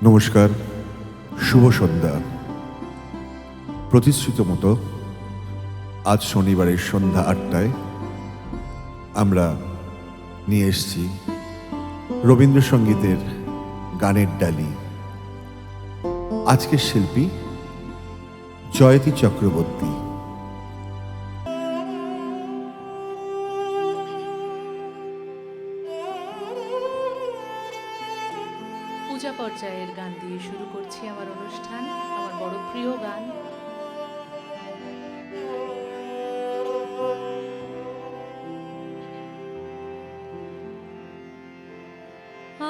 নমস্কার, শুভ সন্ধ্যা। প্রতিশ্রুত মতো আজ শনিবারের সন্ধ্যা ৮টায় আমরা নিয়ে এসেছি রবীন্দ্রসঙ্গীতের গানের ডালি। আজকের শিল্পী জয়তী চক্রবর্তী। পূজা পর্যায়ের গান দিয়ে শুরু করছি আমার অনুষ্ঠান, আমার বড় প্রিয় গান।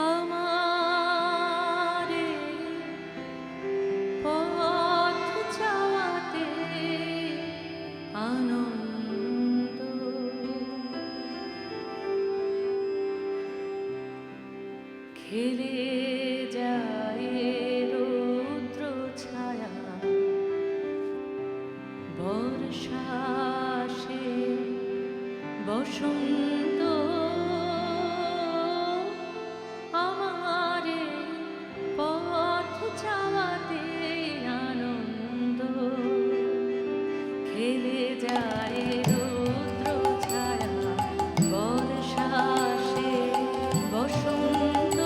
আমারে পথ চাওয়াতে আনন্দ, খেলে যায় রৌদ্র ছায়া, বর্ষা আসে বসন্ত। আমারে পথ চাওয়াতে আনন্দ, খেলে যায় রৌদ্র ছায়া, বর্ষা আসে বসন্ত।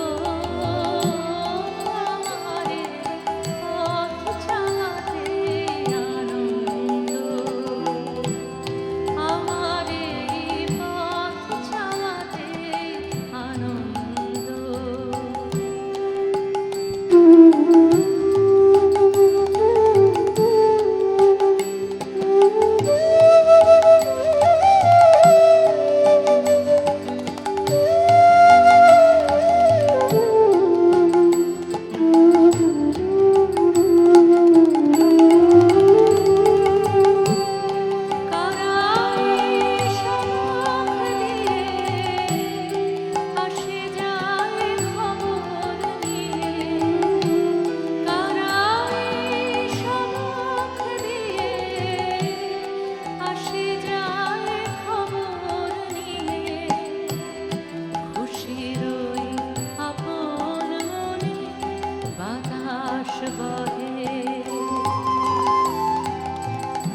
আমারে পথ চাওয়াতে আনন্দ, আমারে পথ চাওয়াতে আনন্দ।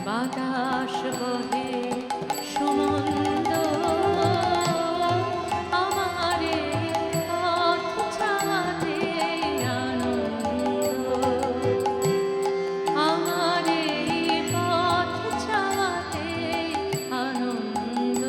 বাতাস বহে সুমন্দ, আমারে পথ চাওয়াতে আনন্দ, আমারে পথ চাওয়াতে আনন্দ।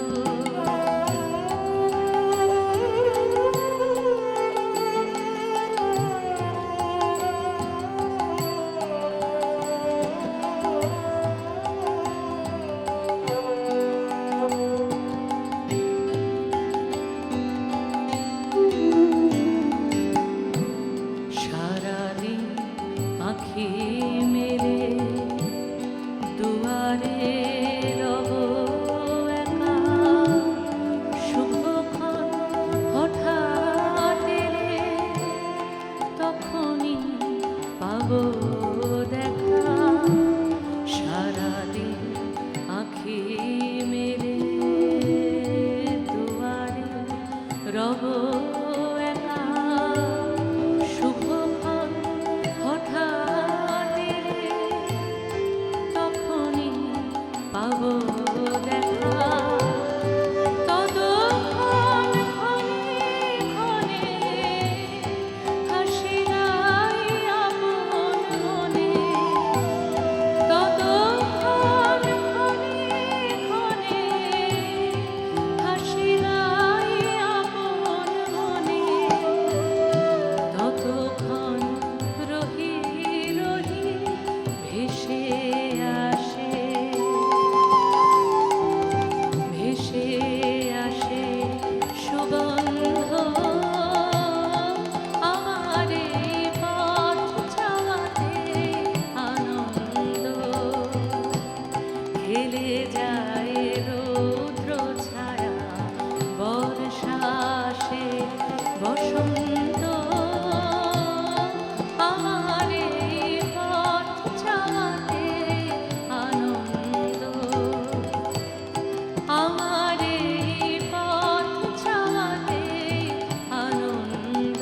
সারাদিন আঁখি মেলে দুয়ারে রব একা, শুভক্ষণ হঠাৎ এলে তখনই পাবো দেখা। সারাদিন আঁখি মেলে দুয়ারে রব একা, শুভক্ষণ হঠাৎ এলে তখনই পাবো দেখা। ততক্ষণ ক্ষণে ক্ষণে হাসি নাই আপন মনে, ততক্ষণ ক্ষণে ক্ষণে হাসি নাই আপন মনে, ততক্ষণ রহি রহি ভেসে আসে, ভেসে আসে সুগন্ধ। আমারে পথ চাওয়াতে আনন্দ, খেলে যায় রৌদ্র ছায়া, বর্ষা আসে বসন্ত। আমারে পথ চাওয়াতে আনন্দ, আমারে পথ চাওয়াতে আনন্দ।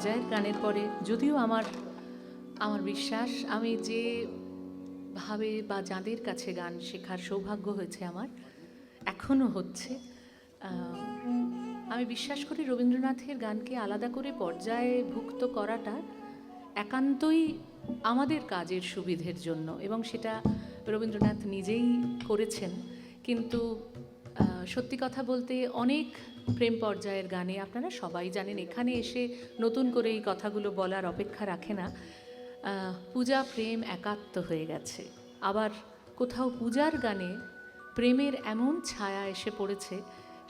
পর্যায়ের গানের পরে যদিও আমার বিশ্বাস আমি যে ভাবে বা যাদের কাছে গান শেখার সৌভাগ্য হয়েছে আমার এখনও হচ্ছে, আমি বিশ্বাস করি রবীন্দ্রনাথের গানকে আলাদা করে পর্যায়ে ভুক্ত করাটা একান্তই আমাদের কাজের সুবিধের জন্য, এবং সেটা রবীন্দ্রনাথ নিজেই করেছেন। কিন্তু সত্যি কথা বলতে অনেক প্রেম পর্যায়ের গানে আপনারা সবাই জানেন, এখানে এসে নতুন করে এই কথাগুলো বলার অপেক্ষা রাখে না। পূজা প্রেম একাত্ম হয়ে গেছে, আবার কোথাও পূজার গানে প্রেমের এমন ছায়া এসে পড়েছে,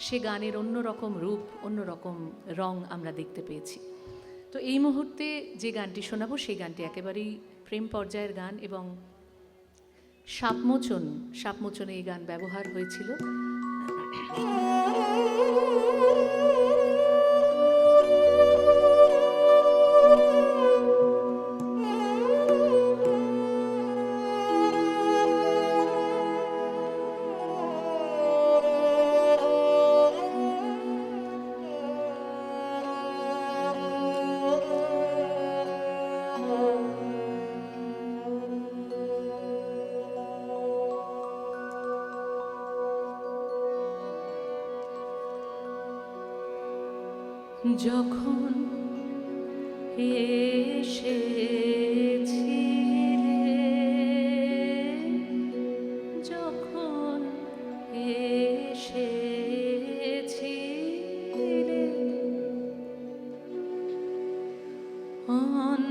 সে গানের অন্যরকম রূপ, অন্যরকম রং আমরা দেখতে পেয়েছি। তো এই মুহূর্তে যে গানটি শোনাবো সেই গানটি একেবারেই প্রেম পর্যায়ের গান, এবং সাপমোচনে এই গান ব্যবহার হয়েছিল। যখন এসেছিলে, যখন এসেছিলে,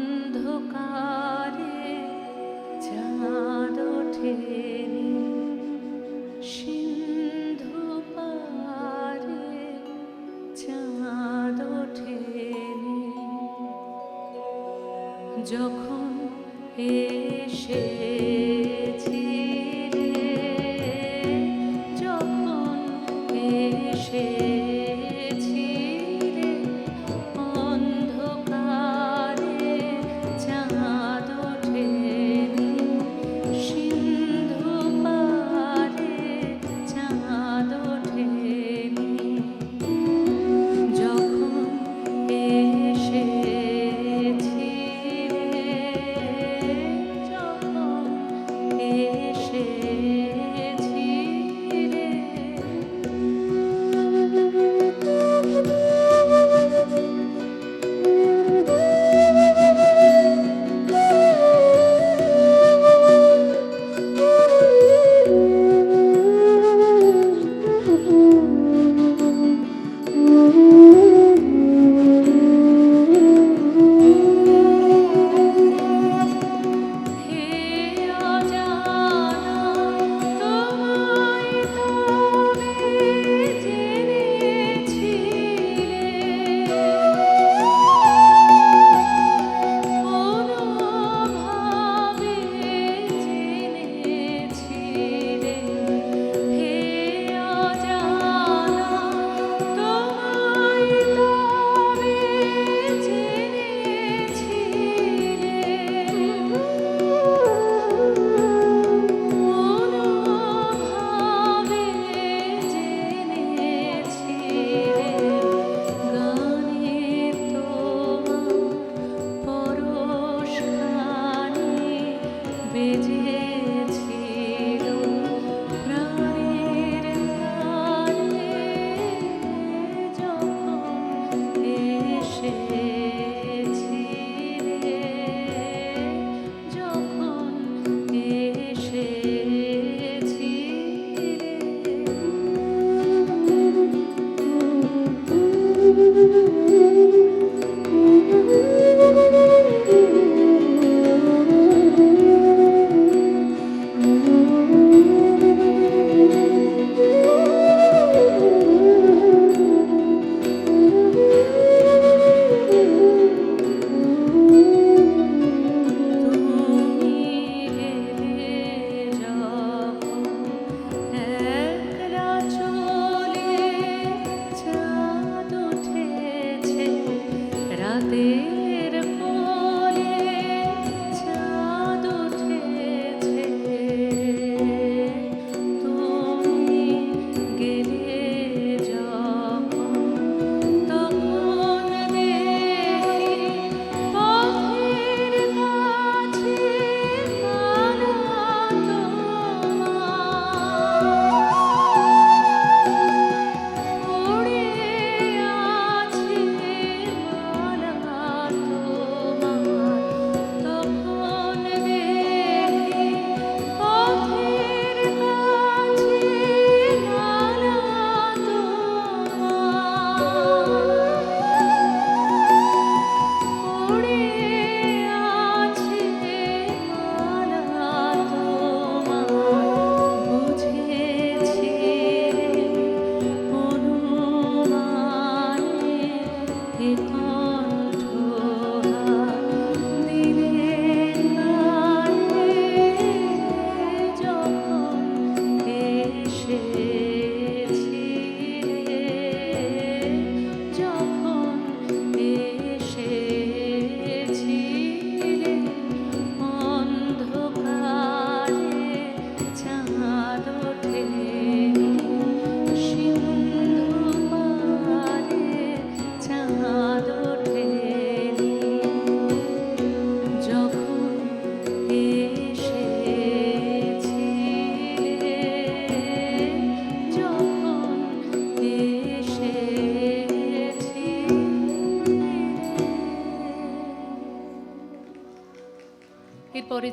অন্ধকারে চাঁদ ওঠেনি, সিন্ধু পারে চাঁদ ওঠেনি, যখন এসেছিলে, যখন এসেছিলে, অন্ধকারে চাঁদ ওঠেনি, সিন্ধু পারে চাঁদ ওঠেনি, যখন এসেছিলে, যখন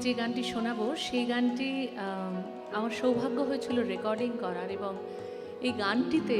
যে গানটি শোনাবো সেই গানটি আমার সৌভাগ্য হয়েছিল রেকর্ডিং করার, এবং এই গানটিতে